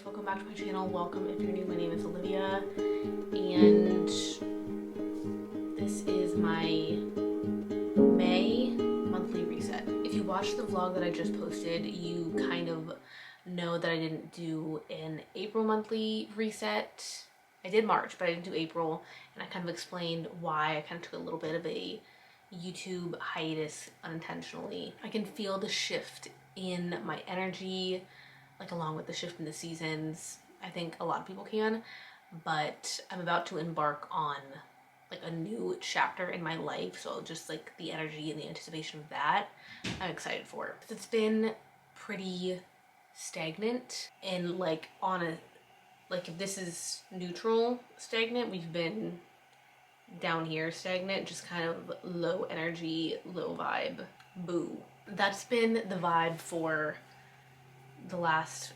guys, welcome back to my channel. Welcome if you're new. My name is Olivia, and this is my May monthly reset. If you watched the vlog that I just posted, you kind of know that I didn't do an April monthly reset. I did March, but I didn't do April, and I kind of explained why. I kind of took a little bit of a YouTube hiatus unintentionally. I can feel the shift in my energy, like along with the shift in the seasons. I think a lot of people can, but I'm about to embark on like a new chapter in my life, so just like the energy and the anticipation of that I'm excited for. It's been pretty stagnant, and like on a, like if this is neutral stagnant, we've been down here stagnant, just kind of low energy, low vibe, boo. That's been the vibe for the last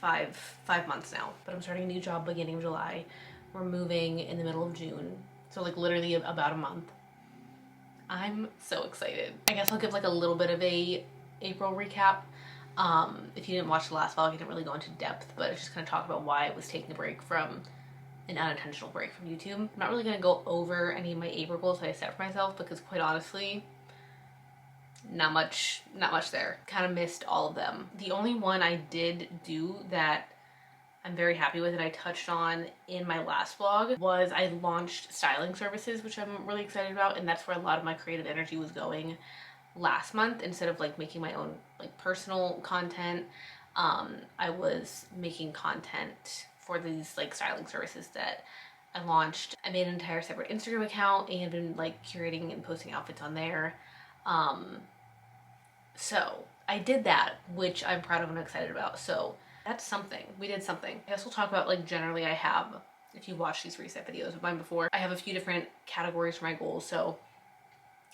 five months now. But I'm starting a new job beginning of July. We're moving in the middle of June, so like literally about a month. I'm so excited. I guess I'll give like a little bit of a April recap. If you didn't watch the last vlog, I didn't really go into depth, but I just kind of talk about why I was taking a break from an unintentional break from YouTube. I'm not really going to go over any of my April goals that I set for myself, because quite honestly, not much there. Kind of missed all of them. The only one I did do that I'm very happy with, and I touched on in my last vlog, was I launched styling services, which I'm really excited about, and that's where a lot of my creative energy was going last month. Instead of like making my own like personal content, I was making content for these like styling services that I launched. I made an entire separate Instagram account and been like curating and posting outfits on there. So I did that, which I'm proud of and excited about. So that's something. We did something. I guess we'll talk about like generally I have, if you watched these reset videos of mine before, I have a few different categories for my goals. So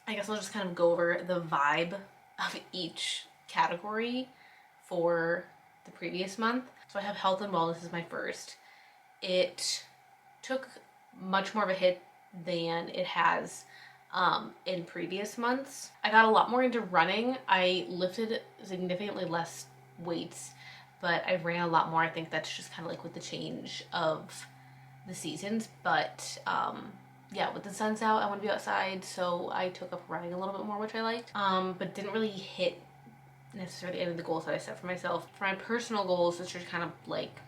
I guess I'll just kind of go over the vibe of each category for the previous month. So I have health and wellness as my first. It took much more of a hit than it has in previous months. I got a lot more into running. I lifted significantly less weights, but I ran a lot more. I think that's just kind of like with the change of the seasons, but yeah, with the sun's out, I want to be outside, so I took up running a little bit more, which I liked, but didn't really hit necessarily any of the goals that I set for myself. For my personal goals, which are kind of like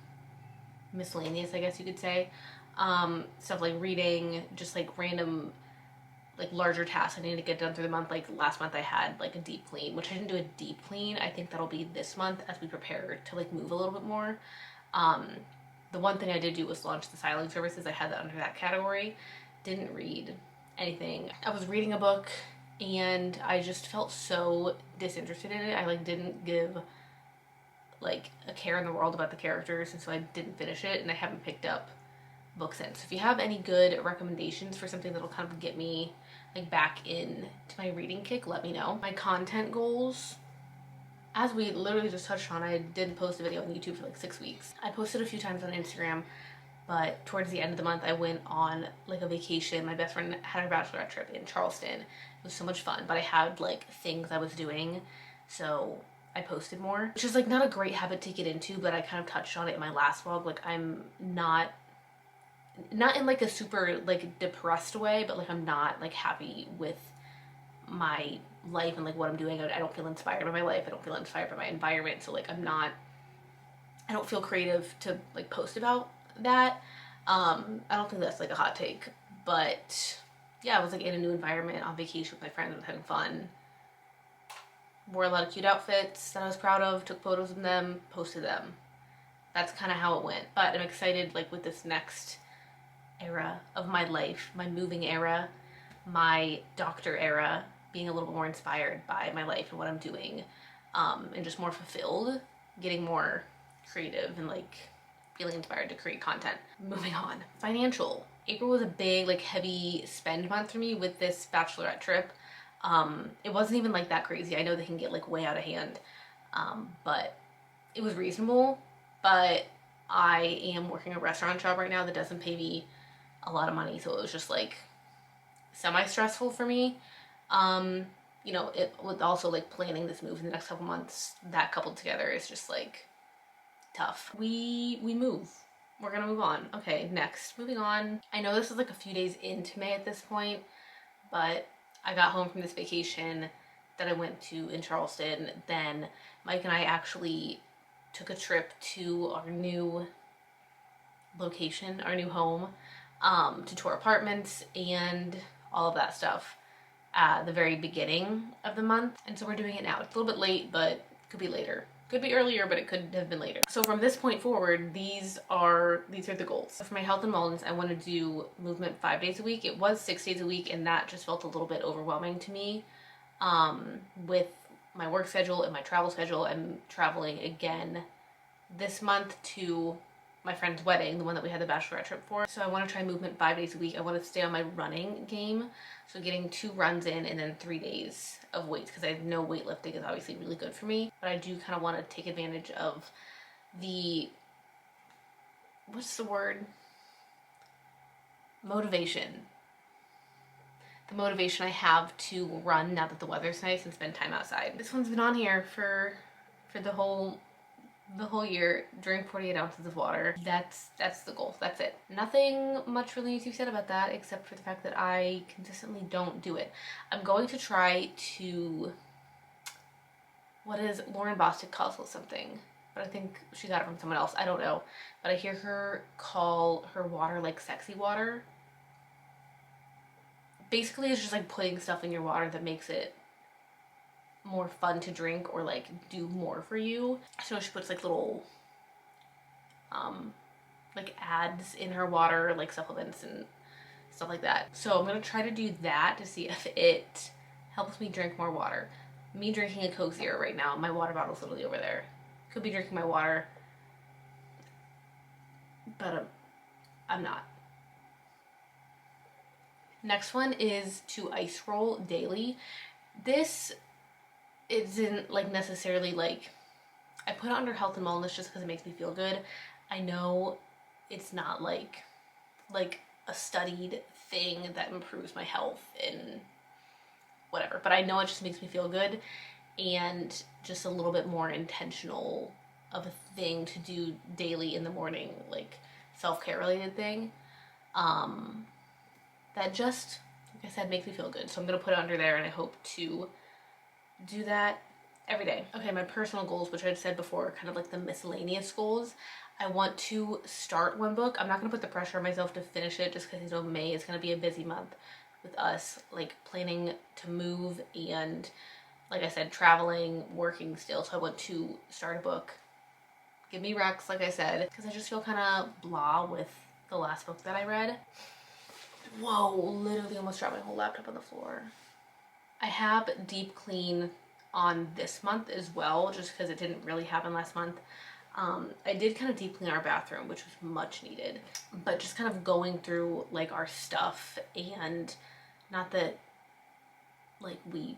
miscellaneous, I guess you could say, stuff like reading, just like random like larger tasks I need to get done through the month. Like last month I had like a deep clean, which I didn't do a deep clean. I think that'll be this month as we prepare to like move a little bit more. The one thing I did do was launch the styling services. I had that under that category. Didn't read anything. I was reading a book and I just felt so disinterested in it. I like didn't give like a care in the world about the characters, and so I didn't finish it, and I haven't picked up book since. If you have any good recommendations for something that'll kind of get me like back in to my reading kick, let me know. My content goals, as we literally just touched on, I did post a video on YouTube for like 6 weeks. I posted a few times on Instagram, but towards the end of the month I went on like a vacation. My best friend had her bachelorette trip in Charleston. It was so much fun, but I had like things I was doing, so I posted more, which is like not a great habit to get into, but I kind of touched on it in my last vlog. Like I'm not in like a super like depressed way, but like I'm not like happy with my life and like what I'm doing. I don't feel inspired by my life. I don't feel inspired by my environment. So like I don't feel creative to like post about that. I don't think that's like a hot take, but yeah, I was like in a new environment on vacation with my friends. I was having fun. Wore a lot of cute outfits that I was proud of, took photos of them, posted them. That's kind of how it went. But I'm excited like with this next era of my life, my moving era, my doctor era, being a little bit more inspired by my life and what I'm doing, and just more fulfilled, getting more creative and like feeling inspired to create content. Moving on. Financial. April was a big like heavy spend month for me with this bachelorette trip. It wasn't even like that crazy. I know they can get like way out of hand, but it was reasonable. But I am working a restaurant job right now that doesn't pay me a lot of money, so it was just like semi-stressful for me. You know, it with also like planning this move in the next couple months, that coupled together is just like tough. We move. We're gonna move on. Okay, next, moving on. I know this is like a few days into May at this point, but I got home from this vacation that I went to in Charleston. Then Mike and I actually took a trip to our new location, our new home, to tour apartments and all of that stuff at the very beginning of the month. And so we're doing it now. It's a little bit late, but could be later. Could be earlier, but it could have been later. So from this point forward, these are the goals. For my health and wellness, I want to do movement 5 days a week. It was 6 days a week, and that just felt a little bit overwhelming to me. With my work schedule and my travel schedule, I'm traveling again this month to my friend's wedding, the one that we had the bachelorette trip for. So I want to try movement 5 days a week. I want to stay on my running game. So getting 2 runs in and then 3 days of weights, because I know weightlifting is obviously really good for me. But I do kind of want to take advantage of the, what's the word? Motivation. The motivation I have to run now that the weather's nice and spend time outside. This one's been on here for the whole year. Drink 48 ounces of water. That's the goal. That's it. Nothing much really needs to be said about that, except for the fact that I consistently don't do it. I'm going to try to, what is Lauren Bostic calls it something, but I think she got it from someone else. I don't know, but I hear her call her water like sexy water. Basically, it's just like putting stuff in your water that makes it more fun to drink or like do more for you. So she puts like little like ads in her water, like supplements and stuff like that. So I'm gonna try to do that to see if it helps me drink more water. Me drinking a Coke Zero right now, my water bottle's literally over there. Could be drinking my water, but I'm not. Next one is to ice roll daily. This isn't like necessarily like, I put it under health and wellness just because it makes me feel good. I know it's not like a studied thing that improves my health and whatever, but I know it just makes me feel good and just a little bit more intentional of a thing to do daily in the morning, like self-care related thing. That just, like I said, makes me feel good. So I'm gonna put it under there, and I hope to do that every day. Okay, my personal goals, which I'd said before, are kind of like the miscellaneous goals. I want to start one book. I'm not gonna put the pressure on myself to finish it just because, you know, May is gonna be a busy month with us, like planning to move and, like I said, traveling, working still. So I want to start a book. Give me Rex, like I said, because I just feel kind of blah with the last book that I read. Whoa, literally almost dropped my whole laptop on the floor. I have deep clean on this month as well, just because it didn't really happen last month. I did kind of deep clean our bathroom, which was much needed, but just kind of going through like our stuff, and not that like we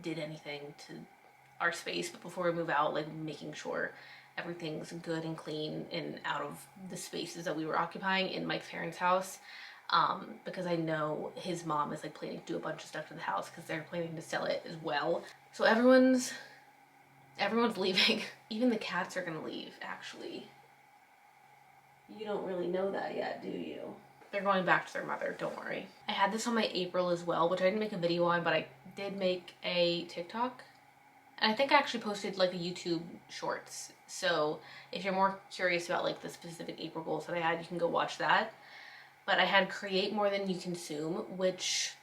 did anything to our space, but before we move out, like making sure everything's good and clean and out of the spaces that we were occupying in Mike's parents' house. Because I know his mom is like planning to do a bunch of stuff to the house because they're planning to sell it as well. So everyone's leaving. Even the cats are gonna leave, actually. You don't really know that yet, do you? They're going back to their mother, don't worry. I had this on my April as well, which I didn't make a video on, but I did make a TikTok. And I think I actually posted like a YouTube shorts. So if you're more curious about like the specific April goals that I had, you can go watch that. But I had create more than you consume, which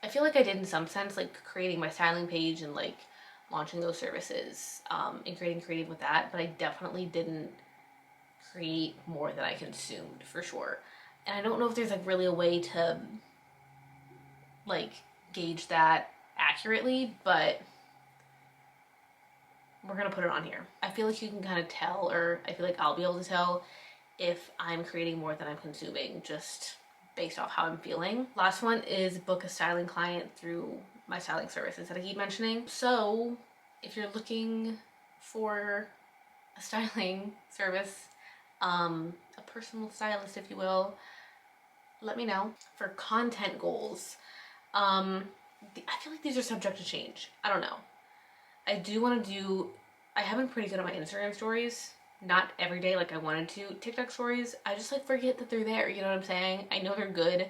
I feel like I did in some sense, like creating my styling page and like launching those services, and creating creative with that. But I definitely didn't create more than I consumed, for sure. And I don't know if there's like really a way to like gauge that accurately, but we're gonna put it on here. I feel like you can kind of tell, or I feel like I'll be able to tell if I'm creating more than I'm consuming, just based off how I'm feeling. Last one is book a styling client through my styling services that I keep mentioning. So if you're looking for a styling service, a personal stylist, if you will, let me know. For content goals, I feel like these are subject to change. I don't know. I do want to do, I have been pretty good at my Instagram stories, not every day like I wanted to TikTok stories. I just like forget that they're there, you know what I'm saying? I know they're good,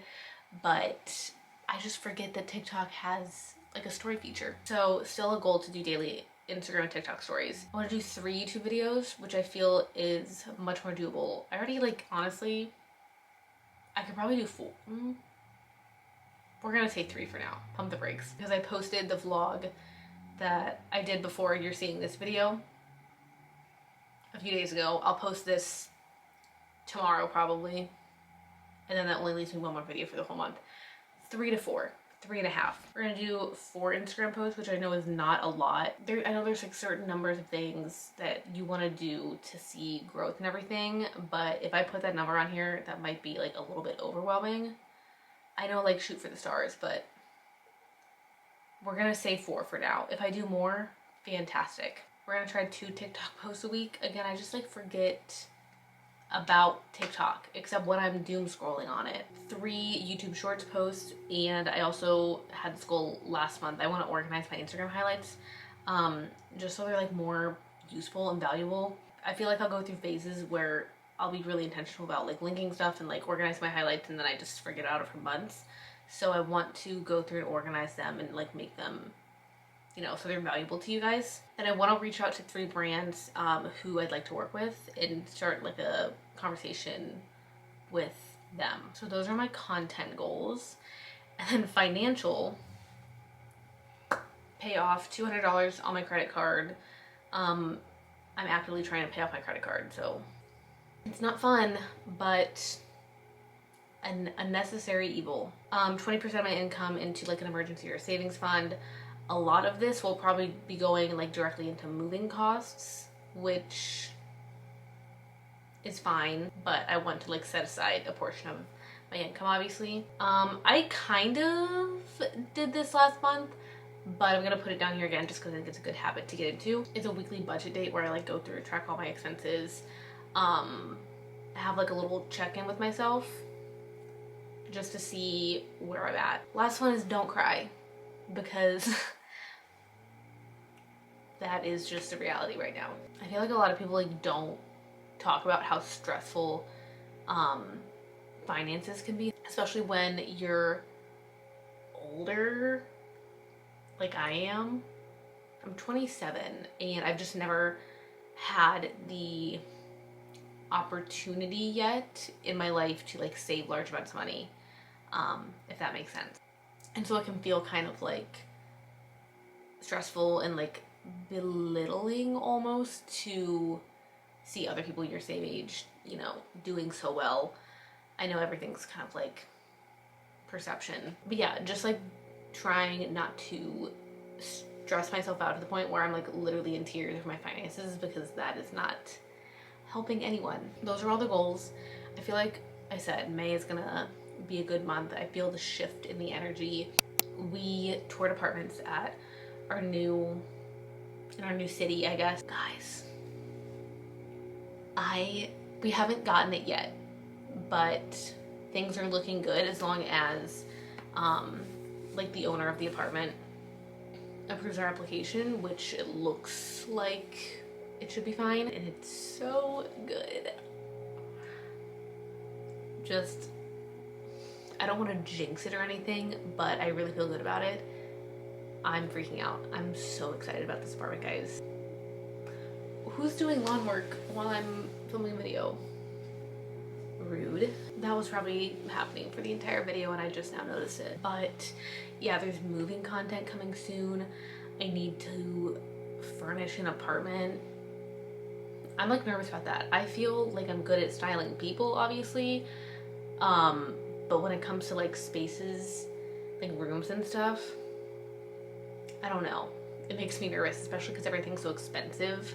but I just forget that TikTok has like a story feature. So still a goal to do daily Instagram and TikTok stories. I want to do 3 YouTube videos, which I feel is much more doable. I already like, honestly, I could probably do 4. We're gonna say 3 for now. Pump the brakes. Because I posted the vlog that I did before you're seeing this video a few days ago. I'll post this tomorrow probably. And then that only leaves me 1 more video for the whole month. 3 to 4. 3.5. We're gonna do 4 Instagram posts, which I know is not a lot. I know there's like certain numbers of things that you want to do to see growth and everything, but if I put that number on here, that might be like a little bit overwhelming. I know, like, shoot for the stars, but we're gonna say 4 for now. If I do more, fantastic. We're gonna try 2 TikTok posts a week. Again, I just like forget about TikTok, except when I'm doom scrolling on it. 3 YouTube Shorts posts, and I also had this goal last month. I want to organize my Instagram highlights, just so they're like more useful and valuable. I feel like I'll go through phases where I'll be really intentional about like linking stuff and like organize my highlights, and then I just forget about it for months. So I want to go through and organize them and like make them, you know, so they're valuable to you guys. And I want to reach out to 3 brands who I'd like to work with and start like a conversation with them. So those are my content goals. And then financial, pay off $200 on my credit card. I'm actively trying to pay off my credit card, so it's not fun, but a necessary evil. 20% of my income into like an emergency or savings fund. A lot of this will probably be going like directly into moving costs, which is fine, but I want to like set aside a portion of my income, obviously. I kind of did this last month, but I'm gonna put it down here again just because I think it's a good habit to get into. It's a weekly budget date where I like go through and track all my expenses. Have like a little check-in with myself just to see where I'm at. Last one is don't cry, because that is just a reality right now. I feel like a lot of people like don't talk about how stressful finances can be, especially when you're older like I am. I'm 27 and I've just never had the opportunity yet in my life to like save large amounts of money, if that makes sense. And so it can feel kind of like stressful and like belittling almost to see other people your same age, you know, doing so well. I know everything's kind of like perception, but yeah, just like trying not to stress myself out to the point where I'm like literally in tears over my finances, because that is not helping anyone. Those are all the goals. I feel like I said May is gonna be a good month. I feel the shift in the energy. We toured apartments at our new city, I guess. Guys, we haven't gotten it yet, but things are looking good as long as like the owner of the apartment approves our application, which it looks like it should be fine, and it's so good. Just, I don't want to jinx it or anything, but I really feel good about it. I'm freaking out. I'm so excited about this apartment, guys. Who's doing lawn work while I'm filming a video? Rude. That was probably happening for the entire video and I just now noticed it. But yeah, there's moving content coming soon. I need to furnish an apartment. I'm like nervous about that. I feel like I'm good at styling people, obviously, but when it comes to like spaces, like rooms and stuff, I don't know. It makes me nervous, especially because everything's so expensive.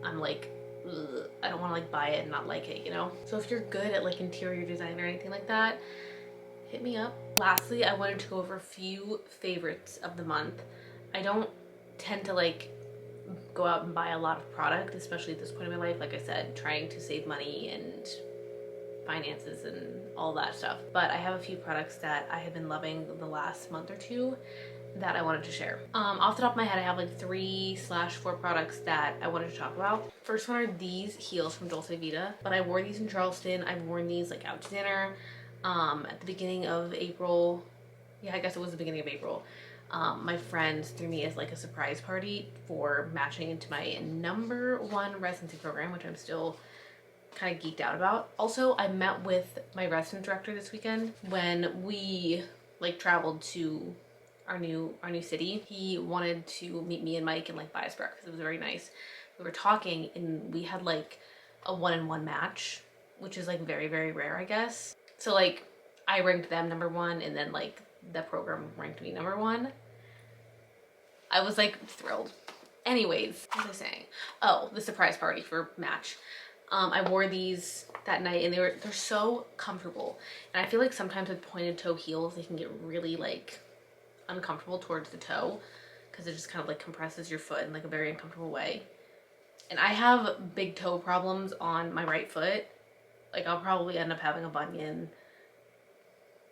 I'm like, ugh, I don't want to like buy it and not like it, you know? So if you're good at like interior design or anything like that, hit me up. Lastly, I wanted to go over a few favorites of the month. I don't tend to like go out and buy a lot of product, especially at this point in my life. Like I said, trying to save money and finances and all that stuff. But I have a few products that I have been loving the last month or two, that I wanted to share. Off the top of my head, I have like 3/4 products that I wanted to talk about. First one are these heels from Dolce Vita, but I wore these in Charleston. I've worn these like out to dinner at the beginning of April. Yeah, I guess it was the beginning of April. My friends threw me as like a surprise party for matching into my #1 residency program, which I'm still kind of geeked out about. Also, I met with my resident director this weekend when we like traveled to our new city. He wanted to meet me and Mike and like buy us breakfast. It was very nice. We were talking and we had like a 1-in-1 match, which is like very, very rare, I guess. So like I ranked them #1 and then like the program ranked me #1. I was like thrilled. Anyways, what was I saying? Oh, the surprise party for match. I wore these that night and they're so comfortable. And I feel like sometimes with pointed toe heels, they can get really like uncomfortable towards the toe because it just kind of like compresses your foot in like a very uncomfortable way. And I have big toe problems on my right foot. Like I'll probably end up having a bunion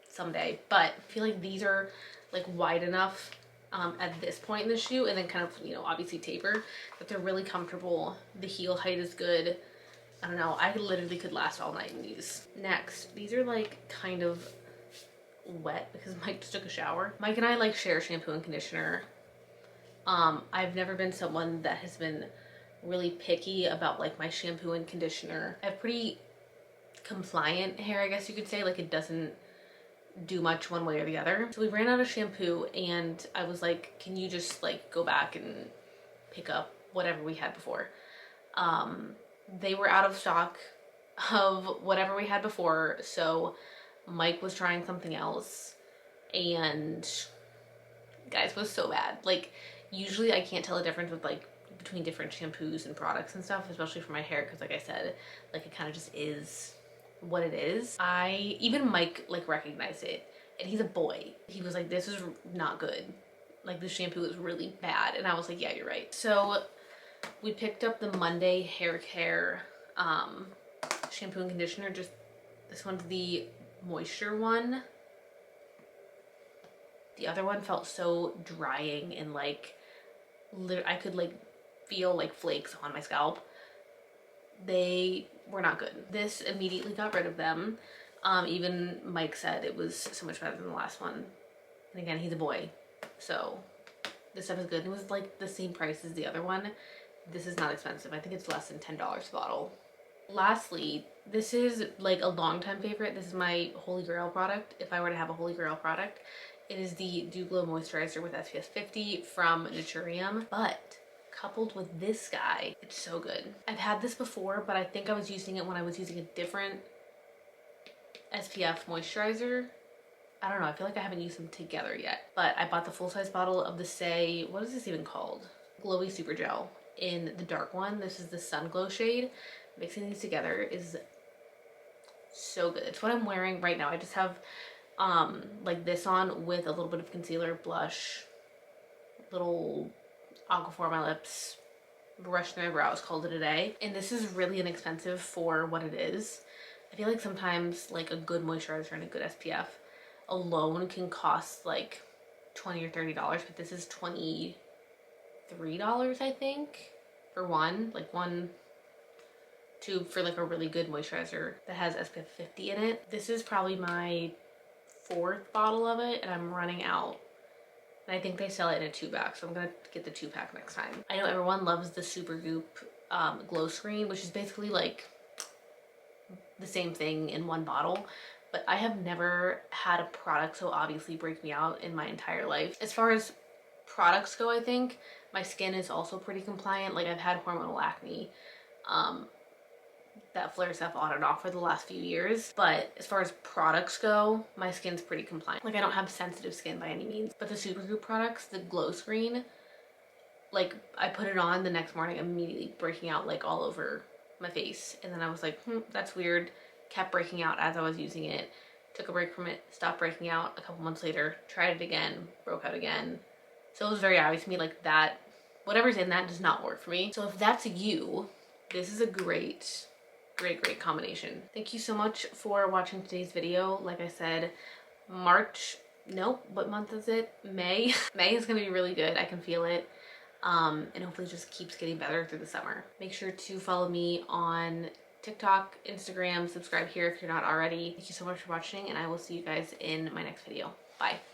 someday, but I feel like these are like wide enough at this point in the shoe and then kind of, you know, obviously taper, but they're really comfortable. The heel height is good. I don't know, I literally could last all night in these. Next, these are like kind of wet because Mike just took a shower. Mike and I like share shampoo and conditioner. I've never been someone that has been really picky about like my shampoo and conditioner. I have pretty compliant hair, I guess you could say. Like it doesn't do much one way or the other. So we ran out of shampoo and I was like, can you just like go back and pick up whatever we had before? They were out of stock of whatever we had before, so Mike was trying something else and guys, it was so bad. Like usually I can't tell the difference with like between different shampoos and products and stuff, especially for my hair, because like I said, like it kind of just is what it is. Even Mike like recognized it, and he's a boy. He was like, this is not good. Like the shampoo is really bad. And I was like, yeah, you're right. So we picked up the Monday hair care shampoo and conditioner. Just this one's the moisture one. The other one felt so drying and like I could like feel like flakes on my scalp. They were not good. This immediately got rid of them. Even Mike said it was so much better than the last one. And again, he's a boy, so this stuff is good. It was like the same price as the other one. This is not expensive. I think it's less than $10 a bottle. Lastly, this is like a long-time favorite. This is my Holy Grail product. If I were to have a Holy Grail product, it is the Dew Glow Moisturizer with SPF 50 from Naturium. But coupled with this guy, it's so good. I've had this before, but I think I was using it when I was using a different SPF moisturizer. I don't know, I feel like I haven't used them together yet. But I bought the full-size bottle of the Say, what is this even called? Glowy Super Gel in the dark one. This is the Sun Glow shade. Mixing these together is so good. It's what I'm wearing right now. I just have like this on with a little bit of concealer, blush, little aquaphor on my lips, brush through my brows, called it a day. And this is really inexpensive for what it is. I feel like sometimes like a good moisturizer and a good SPF alone can cost like $20 or $30, but this is $23, I think, for one tube for like a really good moisturizer that has SPF 50 in it. This is probably my 4th bottle of it and I'm running out. And I think they sell it in a 2-pack, so I'm gonna get the 2-pack next time. I know everyone loves the Supergoop glow screen, which is basically like the same thing in one bottle, but I have never had a product so obviously break me out in my entire life. As far as products go, I think my skin is also pretty compliant. Like I've had hormonal acne that flares up on and off for the last few years, but as far as products go, my skin's pretty compliant. Like I don't have sensitive skin by any means, but the Supergoop products, the glow screen, like I put it on the next morning, immediately breaking out like all over my face, and then I was like, that's weird. Kept breaking out as I was using it, took a break from it, stopped breaking out. A couple months later, tried it again, broke out again. So it was very obvious to me like that whatever's in that does not work for me. So if that's you, this is a great combination. Thank you so much for watching today's video. Like I said, March Nope, what month is it? May. May is gonna be really good. I can feel it. And hopefully just keeps getting better through the summer. Make sure to follow me on TikTok, Instagram, subscribe here if you're not already. Thank you so much for watching, and I will see you guys in my next video. Bye.